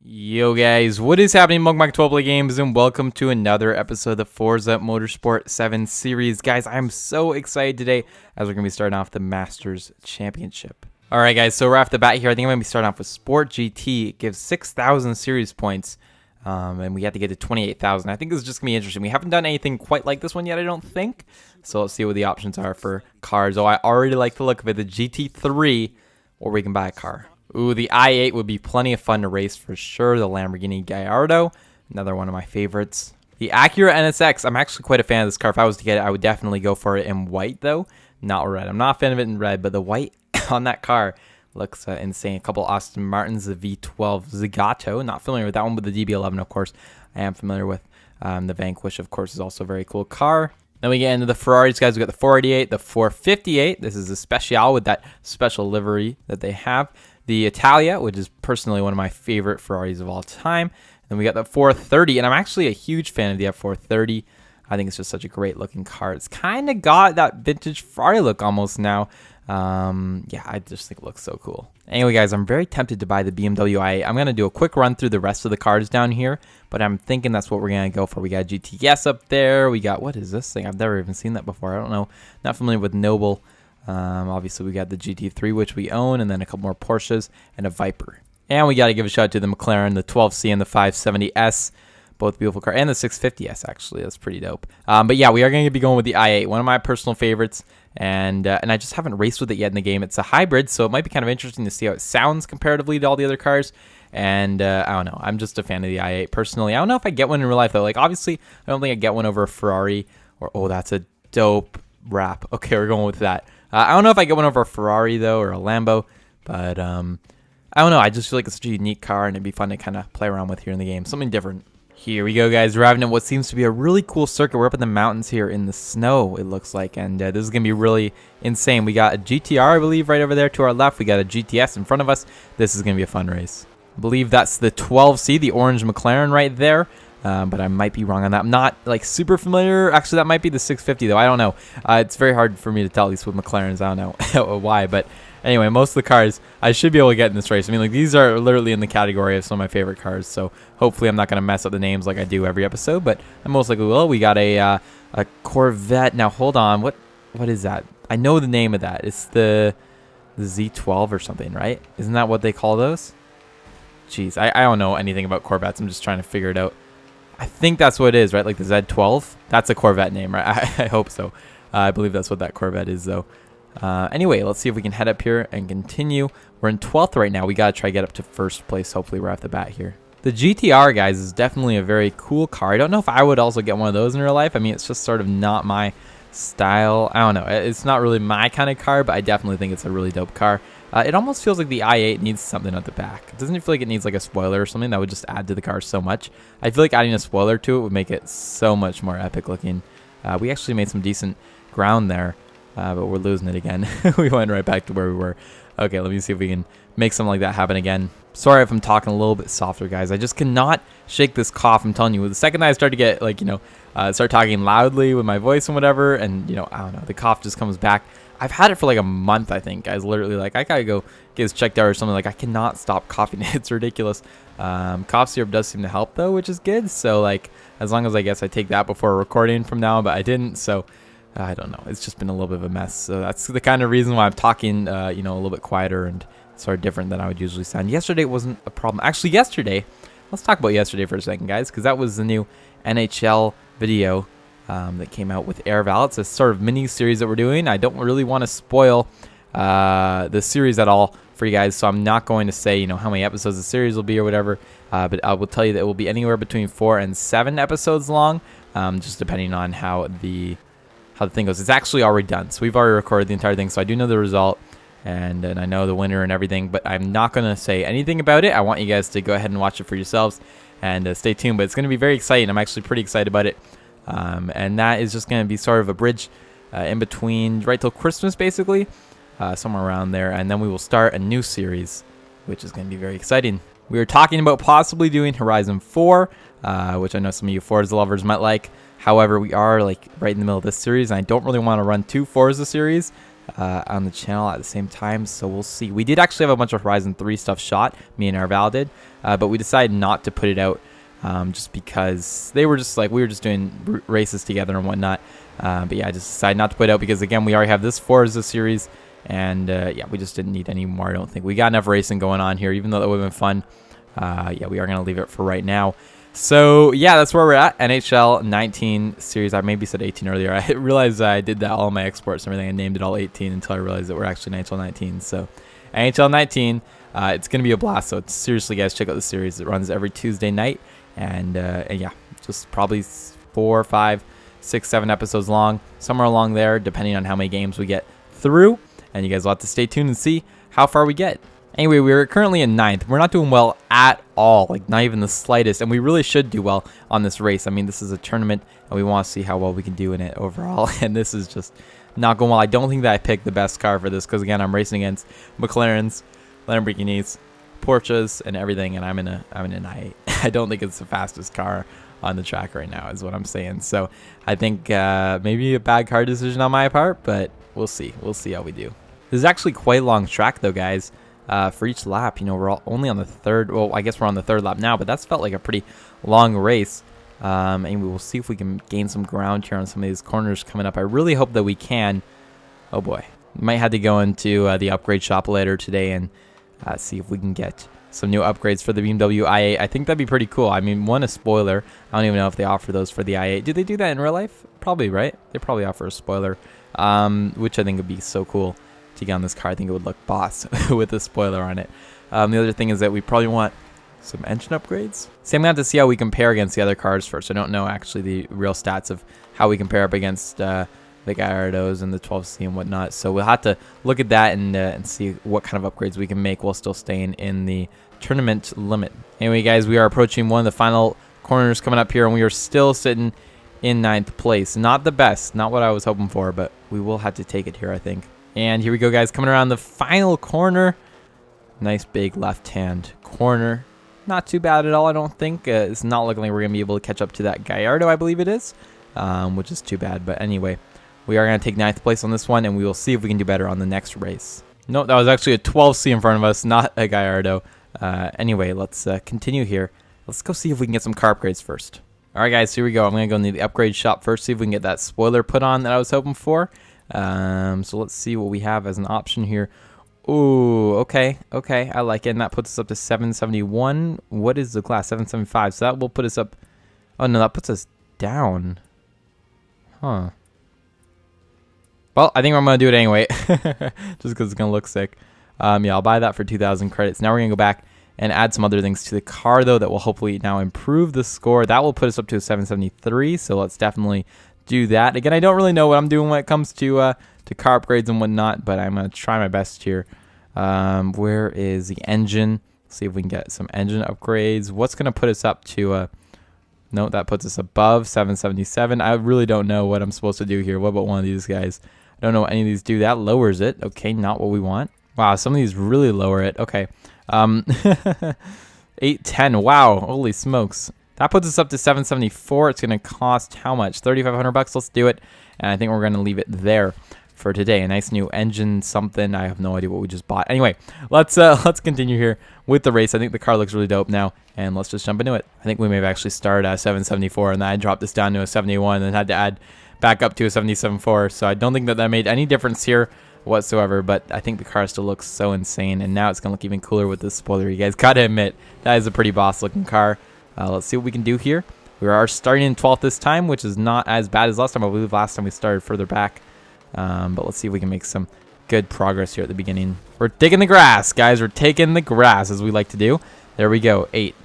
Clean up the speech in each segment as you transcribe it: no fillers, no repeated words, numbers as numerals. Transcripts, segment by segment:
Yo guys, what is happening? Mugmug 12 Play Games, and welcome to another episode of the Forza Motorsport 7 series. Guys, I'm so excited today as we're going to be starting off the Masters Championship. Alright guys, so right off the bat here, I think I'm going to be starting off with Sport GT. It gives 6,000 series points, and we have to get to 28,000. I think this is just going to be interesting. We haven't done anything quite like this one yet, I don't think. So let's see what the options are for cars. Oh, I already like the look of it, the GT3, or we can buy a car. Ooh, the i8 would be plenty of fun to race for sure. The Lamborghini Gallardo, another one of my favorites. The Acura NSX, I'm actually quite a fan of this car. If I was to get it, I would definitely go for it in white, though, not red. I'm not a fan of it in red, but the white on that car looks insane. A couple Aston Martins, the V12 Zagato. Not familiar with that one, but the DB11, of course, I am familiar with. The Vanquish, of course, is also a very cool car. Then we get into the Ferraris, guys. We got the 488, the 458. This is a Special with that special livery that they have. The Italia, which is personally one of my favorite Ferraris of all time. Then we got the 430, and I'm actually a huge fan of the F430. I think it's just such a great looking car. It's kind of got that vintage Ferrari look almost now. Yeah, I just think it looks so cool. Anyway, guys, I'm very tempted to buy the BMW i8. I'm going to do a quick run through the rest of the cars down here, but I'm thinking that's what we're going to go for. We got GTS up there. We got, what is this thing? I've never even seen that before. I don't know. Not familiar with Noble. Obviously, we got the GT3, which we own, and then a couple more Porsches and a Viper. And we got to give a shout out to the McLaren, the 12C and the 570S. Both beautiful cars. And the 650S, actually. That's pretty dope. But yeah, we are going to be going with the i8, one of my personal favorites. And I just haven't raced with it yet in the game. It's a hybrid, so it might be kind of interesting to see how it sounds comparatively to all the other cars. And I don't know. I'm just a fan of the i8 personally. I don't know if I get one in real life, though. Like, obviously, I don't think I'd get one over a Ferrari. Or, oh, that's a dope wrap. Okay, we're going with that. I don't know if I get one over a Ferrari, though, or a Lambo, but I don't know. I just feel like it's such a unique car, and it'd be fun to kind of play around with here in the game. Something different. Here we go, guys. Driving in what seems to be a really cool circuit. We're up in the mountains here in the snow, it looks like, and this is going to be really insane. We got a GTR, I believe, right over there to our left. We got a GTS in front of us. This is going to be a fun race. I believe that's the 12C, the orange McLaren right there. But I might be wrong on that. I'm not like super familiar. Actually, that might be the 650 though. I don't know. It's very hard for me to tell, at least with McLarens. I don't know why. But anyway, most of the cars I should be able to get in this race. I mean, like, these are literally in the category of some of my favorite cars. So hopefully I'm not going to mess up the names like I do every episode. But I most likely will. We got a Corvette. Now hold on. What is that? I know the name of that. It's the Z12 or something, right? Isn't that what they call those? Jeez, I don't know anything about Corvettes. I'm just trying to figure it out. I think that's what it is, right? Like the Z12. That's a Corvette name, right? I hope so. I believe that's what that Corvette is, though. Anyway, let's see if we can head up here and continue. We're in 12th right now. We got to try to get up to first place, hopefully, right off the bat here. The GTR, guys, is definitely a very cool car. I don't know if I would also get one of those in real life. I mean, it's just sort of not my style. I don't know. It's not really my kind of car, but I definitely think it's a really dope car. It almost feels like the i8 needs something at the back. Doesn't it feel like it needs like a spoiler or something that would just add to the car so much? I feel like adding a spoiler to it would make it so much more epic looking. We actually made some decent ground there, but we're losing it again. We went right back to where we were. Okay, let me see if we can make something like that happen again. Sorry if I'm talking a little bit softer, guys. I just cannot shake this cough. I'm telling you, the second I start to get, like, start talking loudly with my voice and whatever, and, I don't know, the cough just comes back. I've had it for like a month, I think, guys. Literally, like, I gotta go get this checked out or something. Like, I cannot stop coughing. It's ridiculous. Cough syrup does seem to help, though, which is good. So, like, as long as I guess I take that before recording from now, but I didn't. So, I don't know. It's just been a little bit of a mess. So that's the kind of reason why I'm talking, a little bit quieter and sort of different than I would usually sound. Yesterday wasn't a problem. Actually, yesterday, let's talk about yesterday for a second, guys, because that was the new NHL video that came out with AirVal. It's a sort of mini series that we're doing. I don't really want to spoil the series at all for you guys, so I'm not going to say how many episodes the series will be or whatever, but I will tell you that it will be anywhere between 4 and 7 episodes long, just depending on how the thing goes. It's actually already done, so we've already recorded the entire thing, so I do know the result, and I know the winner and everything, but I'm not going to say anything about it. I want you guys to go ahead and watch it for yourselves and stay tuned, but it's going to be very exciting. I'm actually pretty excited about it. And that is just going to be sort of a bridge in between right till Christmas, basically, somewhere around there. And then we will start a new series, which is going to be very exciting. We were talking about possibly doing Horizon 4, which I know some of you Forza lovers might like. However, we are like right in the middle of this series, and I don't really want to run 2 Forza series on the channel at the same time, so we'll see. We did actually have a bunch of Horizon 3 stuff shot, me and Arval did, but we decided not to put it out just because they were just like, we were just doing races together and whatnot. But yeah, I just decided not to put it out because, again, we already have this Forza series, and yeah, we just didn't need any more. I don't think we got enough racing going on here, even though that would have been fun. Yeah, we are going to leave it for right now. So yeah, that's where we're at. NHL 19 series. I maybe said 18 earlier. I realized I did that all in my exports and everything. I named it all 18 until I realized that we're actually NHL 19. So NHL 19, it's going to be a blast. So seriously, guys, check out the series. It runs every Tuesday night. And yeah, just probably 4, 5, 6, 7 episodes long, somewhere along there, depending on how many games we get through. And you guys will have to stay tuned and see how far we get. Anyway, we're currently in 9th. We're not doing well at all, like not even the slightest. And we really should do well on this race. I mean, this is a tournament, and we want to see how well we can do in it overall. And this is just not going well. I don't think that I picked the best car for this because, again, I'm racing against McLarens, Lamborghinis, Porsches, and everything, and I'm in an i8. I don't think it's the fastest car on the track right now, is what I'm saying. So I think maybe a bad car decision on my part, but we'll see. We'll see how we do. This is actually quite a long track, though, guys. For each lap, you know, we're only on the third. Well, I guess we're on the third lap now, but that's felt like a pretty long race. And we will see if we can gain some ground here on some of these corners coming up. I really hope that we can. Oh boy, might have to go into the upgrade shop later today and see if we can get some new upgrades for the BMW i8. I think that'd be pretty cool. I mean, a spoiler. I don't even know if they offer those for the i8. Do they do that in real life? Probably, right? They probably offer a spoiler, which I think would be so cool to get on this car. I think it would look boss with a spoiler on it. The other thing is that we probably want some engine upgrades. See, I'm going to have to see how we compare against the other cars first. I don't know actually the real stats of how we compare up against the Gallardos and the 12C and whatnot. So we'll have to look at that and see what kind of upgrades we can make while still staying in the tournament limit. Anyway, guys, we are approaching one of the final corners coming up here, and we are still sitting in 9th place. Not the best, not what I was hoping for, but we will have to take it here, I think. And here we go, guys, coming around the final corner. Nice big left-hand corner. Not too bad at all, I don't think. It's not looking like we're going to be able to catch up to that Gallardo, I believe it is, which is too bad. But anyway, we are going to take 9th place on this one, and we will see if we can do better on the next race. No, that was actually a 12C in front of us, not a Gallardo. Anyway, let's continue here. Let's go see if we can get some car upgrades first. All right, guys, here we go. I'm going to go into the upgrade shop first, see if we can get that spoiler put on that I was hoping for. So let's see what we have as an option here. Ooh, okay, I like it. And that puts us up to 771. What is the class? 775. So that will put us up. Oh, no, that puts us down. Huh. Well, I think I'm going to do it anyway, just because it's going to look sick. Yeah, I'll buy that for 2,000 credits. Now we're going to go back and add some other things to the car, though, that will hopefully now improve the score. That will put us up to a 773, so let's definitely do that. Again, I don't really know what I'm doing when it comes to car upgrades and whatnot, but I'm going to try my best here. Where is the engine? Let's see if we can get some engine upgrades. What's going to put us up to... no, that puts us above 777. I really don't know what I'm supposed to do here. What about one of these guys? I don't know what any of these do. That lowers it. Okay, not what we want. Wow, some of these really lower it. Okay. 810. Wow, holy smokes. That puts us up to 774. It's going to cost how much? 3,500 bucks. Let's do it. And I think we're going to leave it there for today. A nice new engine something. I have no idea what we just bought. Anyway, let's continue here with the race. I think the car looks really dope now, and let's just jump into it. I think we may have actually started at 774, and then I dropped this down to a 71 and then had to add back up to a 77.4. So I don't think that made any difference here whatsoever, but I think the car still looks so insane, and now it's going to look even cooler with this spoiler. You guys got to admit, that is a pretty boss looking car. Let's see what we can do here. We are starting in 12th this time, which is not as bad as last time. I believe last time we started further back. But let's see if we can make some good progress here at the beginning. We're taking the grass, guys. We're taking the grass, as we like to do. There we go. 8th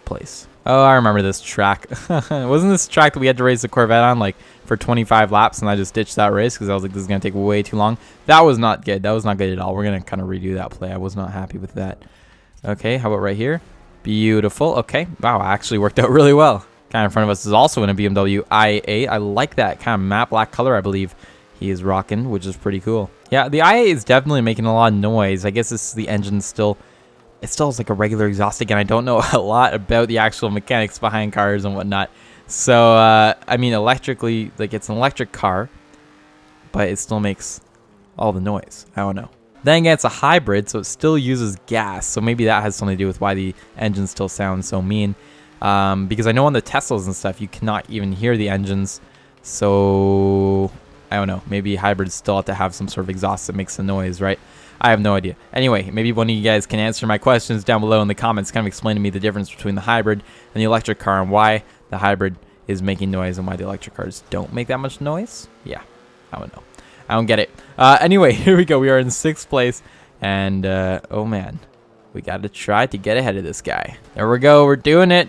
place. Oh, I remember this track. Wasn't this track that we had to race the Corvette on like for 25 laps, and I just ditched that race because I was like, this is going to take way too long. That was not good. That was not good at all. We're going to kind of redo that play. I was not happy with that. Okay, how about right here? Beautiful. Okay. Wow, actually worked out really well. Guy in front of us is also in a BMW i8. I like that kind of matte black color, I believe he is rocking, which is pretty cool. Yeah, the i8 is definitely making a lot of noise. I guess the engine's still... It still is like a regular exhaust. Again, I don't know a lot about the actual mechanics behind cars and whatnot. So, I mean, electrically, like, it's an electric car, but it still makes all the noise. I don't know. Then again, it's a hybrid, so it still uses gas. So maybe that has something to do with why the engine still sounds so mean. Because I know on the Teslas and stuff, you cannot even hear the engines. So I don't know. Maybe hybrids still have to have some sort of exhaust that makes the noise, right? I have no idea. Anyway, maybe one of you guys can answer my questions down below in the comments. Kind of explain to me the difference between the hybrid and the electric car and why the hybrid is making noise and why the electric cars don't make that much noise. Yeah, I don't know. I don't get it. Anyway, here we go. We are in 6th place. And, oh, man. We got to try to get ahead of this guy. There we go. We're doing it.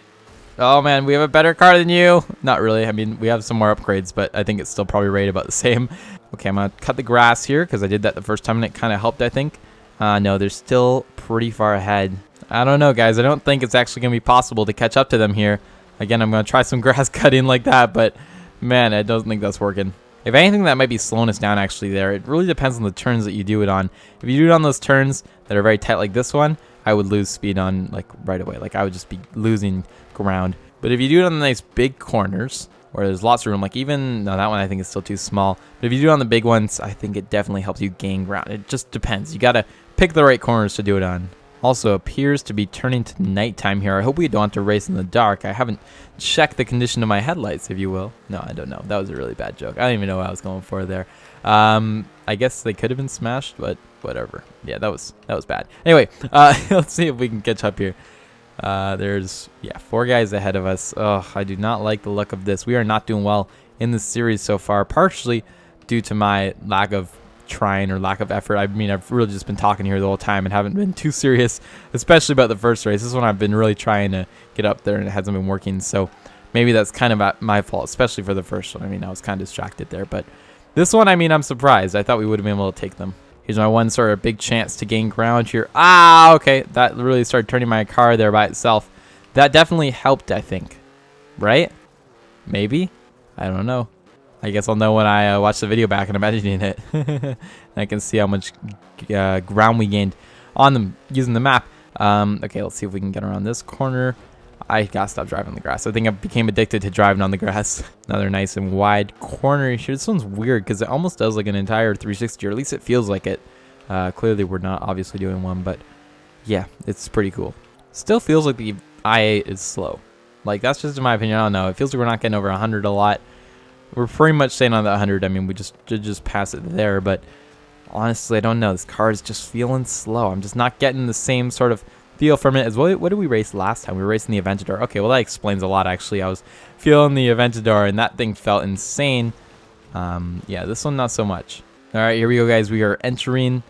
Oh, man. We have a better car than you. Not really. I mean, we have some more upgrades, but I think it's still probably rated about the same. Okay, I'm going to cut the grass here because I did that the first time and it kind of helped, I think. No, they're still pretty far ahead. I don't know, guys. I don't think it's actually going to be possible to catch up to them here. Again, I'm going to try some grass cutting like that, but, man, I don't think that's working. If anything, that might be slowing us down actually there. It really depends on the turns that you do it on. If you do it on those turns that are very tight like this one, I would lose speed on like right away. Like I would just be losing ground. But if you do it on the nice big corners where there's lots of room, like even, no, that one I think is still too small. But if you do it on the big ones, I think it definitely helps you gain ground. It just depends. You got to pick the right corners to do it on. Also appears to be turning to nighttime here. I hope we don't have to race in the dark. I haven't checked the condition of my headlights, if you will. No, I don't know. That was a really bad joke. I don't even know what I was going for there. I guess they could have been smashed, but whatever. Yeah, that was bad. Anyway, let's see if we can catch up here. There's 4 guys ahead of us. Oh, I do not like the look of this. We are not doing well in this series so far, partially due to my lack of trying or lack of effort. I mean, I've really just been talking here the whole time and haven't been too serious, especially about the first race. This one I've been really trying to get up there and it hasn't been working, so maybe that's kind of my fault, especially for the first one. I mean, I was kind of distracted there, but this one, I mean, I'm surprised. I thought we would have been able to take them. Here's my one sort of big chance to gain ground here. Ah, okay, that really started turning my car there by itself. That definitely helped, I think, right? Maybe? I don't know. I guess I'll know when I watch the video back and I'm editing it. And I can see how much ground we gained on them using the map. Okay, let's see if we can get around this corner. I gotta stop driving on the grass. I think I became addicted to driving on the grass. Another nice and wide corner here. This one's weird because it almost does like an entire 360, or at least it feels like it. Clearly we're not obviously doing one, but yeah, it's pretty cool. Still feels like the i8 is slow. Like, that's just in my opinion. I don't know. It feels like we're not getting over 100 a lot. We're pretty much staying on the 100. I mean, we just pass it there, but honestly, I don't know. This car is just feeling slow. I'm just not getting the same sort of feel from it as what did we race last time? We were racing the Aventador. Okay, well, that explains a lot, actually. I was feeling the Aventador, and that thing felt insane. Yeah, this one, not so much. All right, here we go, guys. We are entering,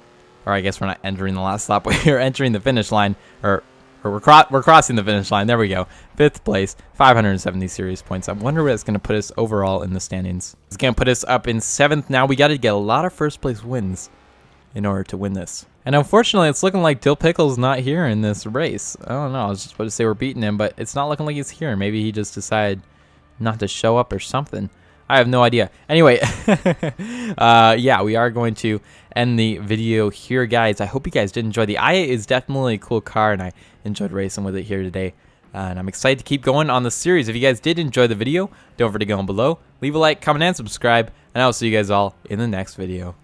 or I guess we're not entering the last lap. We are entering the finish line, or we're crossing the finish line. There we go. 5th place, 570 series points. I wonder what it's going to put us overall in the standings. It's going to put us up in 7th now. We got to get a lot of first place wins in order to win this. And unfortunately, it's looking like Dill Pickle's not here in this race. I don't know. I was just about to say we're beating him, but it's not looking like he's here. Maybe he just decided not to show up or something. I have no idea. Anyway, yeah, we are going to end the video here, guys. I hope you guys did enjoy. The i8 is definitely a cool car, and I enjoyed racing with it here today. And I'm excited to keep going on the series. If you guys did enjoy the video, don't forget to go below, leave a like, comment, and subscribe. And I'll see you guys all in the next video.